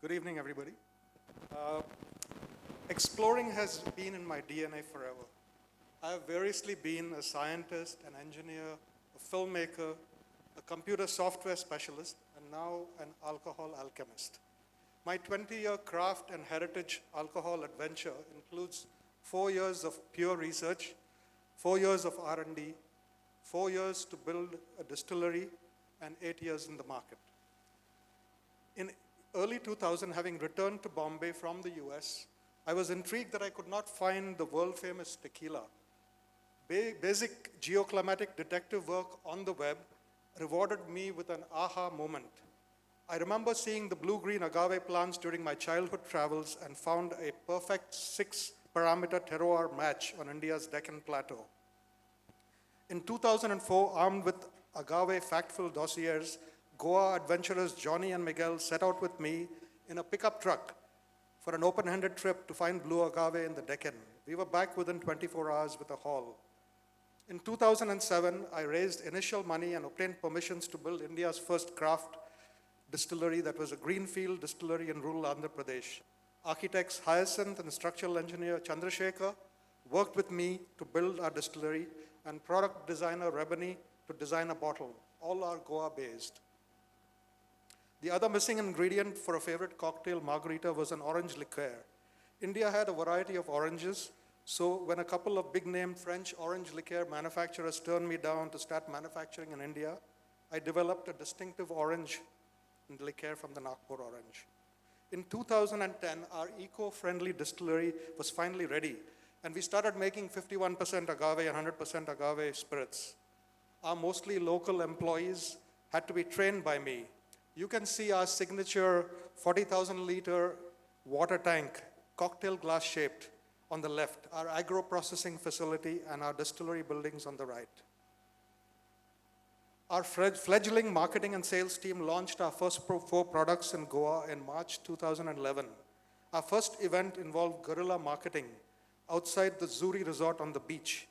Good evening, everybody. Uh, Exploring has been in my DNA forever. I have variously been a scientist, an engineer, a filmmaker, a computer software specialist, and now an alcohol alchemist. My 20-year craft and heritage alcohol adventure includes 4 years of pure research, 4 years of R&D, 4 years to build a distillery, and 8 years in the market. In early 2000, having returned to Bombay from the US, I was intrigued that I could not find the world-famous tequila. Basic geoclimatic detective work on the web rewarded me with an aha moment. I remember seeing the blue-green agave plants during my childhood travels and found a perfect 6-parameter terroir match on India's Deccan Plateau. In 2004, armed with agave fact-filled dossiers, Goa adventurers Johnny and Miguel set out with me in a pickup truck for an open-handed trip to find blue agave in the Deccan. We were back within 24 hours with a haul. In 2007, I raised initial money and obtained permissions to build India's first craft distillery that was a greenfield distillery in rural Andhra Pradesh. Architects Hyacinth and structural engineer Chandrasekhar worked with me to build our distillery, and product designer Rebani to design a bottle. All are Goa-based. The other missing ingredient for a favorite cocktail margarita was an orange liqueur. India had a variety of oranges, so when a couple of big-name French orange liqueur manufacturers turned me down to start manufacturing in India, I developed a distinctive orange liqueur from the Nagpur orange. In 2010, our eco-friendly distillery was finally ready, and we started making 51% agave and 100% agave spirits. Our mostly local employees had to be trained by me. You can see our signature 40,000-liter water tank, cocktail glass shaped, on the left, our agro-processing facility and our distillery buildings on the right. Our fledgling marketing and sales team launched our first 4 products in Goa in March 2011. Our first event involved guerrilla marketing outside the Zuri resort on the beach.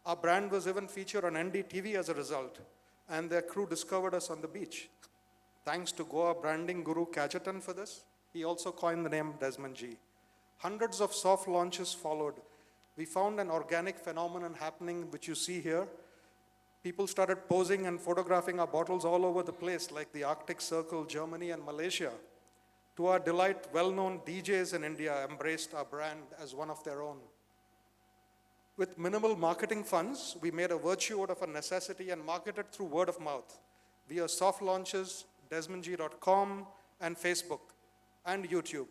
Our brand was even featured on NDTV as a result, and their crew discovered us on the beach. Thanks to Goa branding guru Kajatan for this. He also coined the name Desmond G. Hundreds of soft launches followed. We found an organic phenomenon happening, which you see here. People started posing and photographing our bottles all over the place, like the Arctic Circle, Germany, and Malaysia. To our delight, well-known DJs in India embraced our brand as one of their own. With minimal marketing funds, we made a virtue out of a necessity and marketed through word of mouth via soft launches, desmondg.com, and Facebook, and YouTube.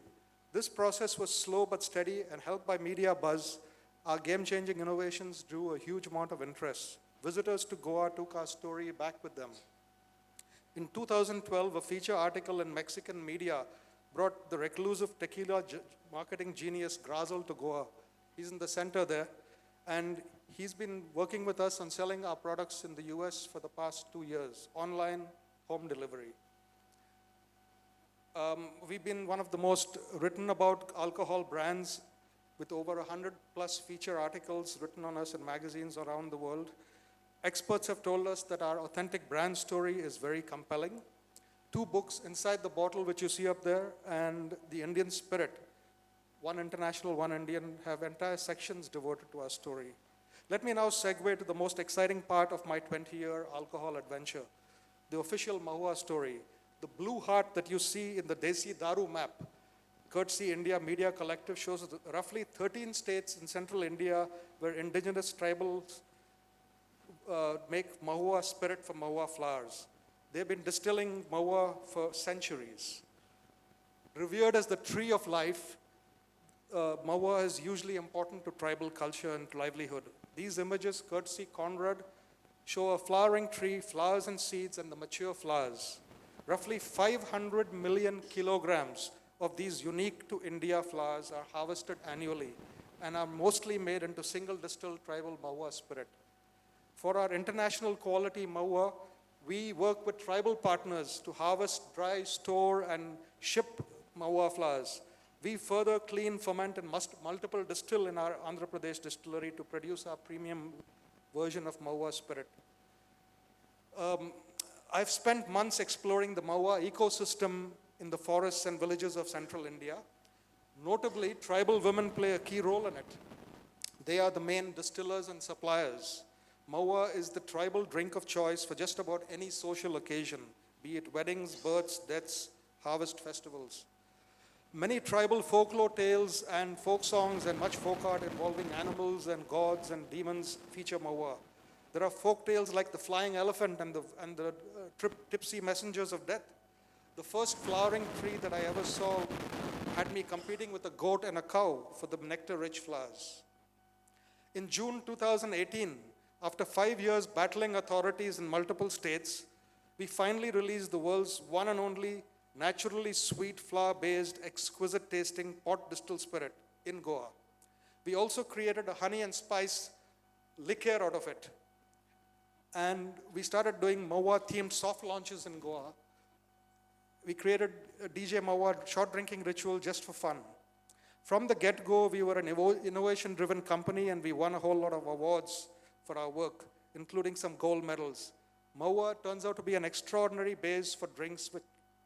This process was slow but steady, and helped by media buzz, our game-changing innovations drew a huge amount of interest. Visitors to Goa took our story back with them. In 2012, a feature article in Mexican media brought the reclusive tequila marketing genius Grazel to Goa. He's in the center there, and he's been working with us on selling our products in the US for the past 2 years, online, home delivery. We've been one of the most written about alcohol brands with over 100 plus feature articles written on us in magazines around the world. Experts have told us that our authentic brand story is very compelling. 2 books, Inside the Bottle, which you see up there, and The Indian Spirit, one international, one Indian, have entire sections devoted to our story. Let me now segue to the most exciting part of my 20-year alcohol adventure, the official Mahua story. The blue heart that you see in the Desi Daru map, courtesy India Media Collective, shows roughly 13 states in central India where indigenous tribals make Mahua spirit from Mahua flowers. They've been distilling Mahua for centuries. Revered as the tree of life, Mahua is usually important to tribal culture and livelihood. These images, courtesy Conrad, show a flowering tree, flowers and seeds, and the mature flowers. Roughly 500 million kilograms of these unique to India flowers are harvested annually and are mostly made into single distilled tribal Mahua spirit. For our international quality Mahua, we work with tribal partners to harvest, dry, store, and ship Mahua flowers. We further clean, ferment, and multiple distill in our Andhra Pradesh distillery to produce our premium version of Mahua spirit. I've spent months exploring the Mahua ecosystem in the forests and villages of central India. Notably, tribal women play a key role in it. They are the main distillers and suppliers. Maua is the tribal drink of choice for just about any social occasion, be it weddings, births, deaths, harvest festivals. Many tribal folklore tales and folk songs and much folk art involving animals and gods and demons feature Maua. There are folk tales like the flying elephant and the tipsy messengers of death. The first flowering tree that I ever saw had me competing with a goat and a cow for the nectar-rich flowers. In June 2018, after 5 years battling authorities in multiple states, we finally released the world's one and only naturally sweet flower-based, exquisite-tasting pot distilled spirit in Goa. We also created a honey and spice liqueur out of it. And we started doing Maua-themed soft launches in Goa. We created a DJ Maua short drinking ritual just for fun. From the get-go, we were an innovation-driven company, and we won a whole lot of awards for our work, including some gold medals. Maua turns out to be an extraordinary base for drinks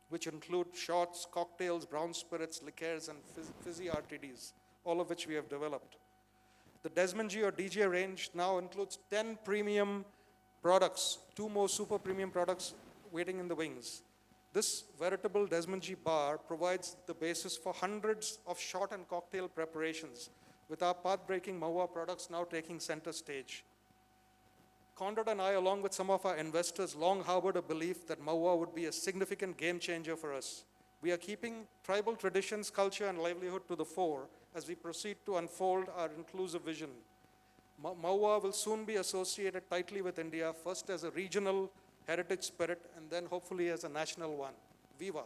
which include shots, cocktails, brown spirits, liqueurs, and fizzy RTDs, all of which we have developed. The Desmond G or DJ range now includes 10 premium products, 2 more super premium products waiting in the wings. This veritable Desmond G bar provides the basis for hundreds of shot and cocktail preparations, with our path-breaking Maua products now taking center stage. Conrad and I, along with some of our investors, long harbored a belief that Maua would be a significant game changer for us. We are keeping tribal traditions, culture, and livelihood to the fore as we proceed to unfold our inclusive vision. Maua will soon be associated tightly with India, first as a regional heritage spirit, and then hopefully as a national one. Viva!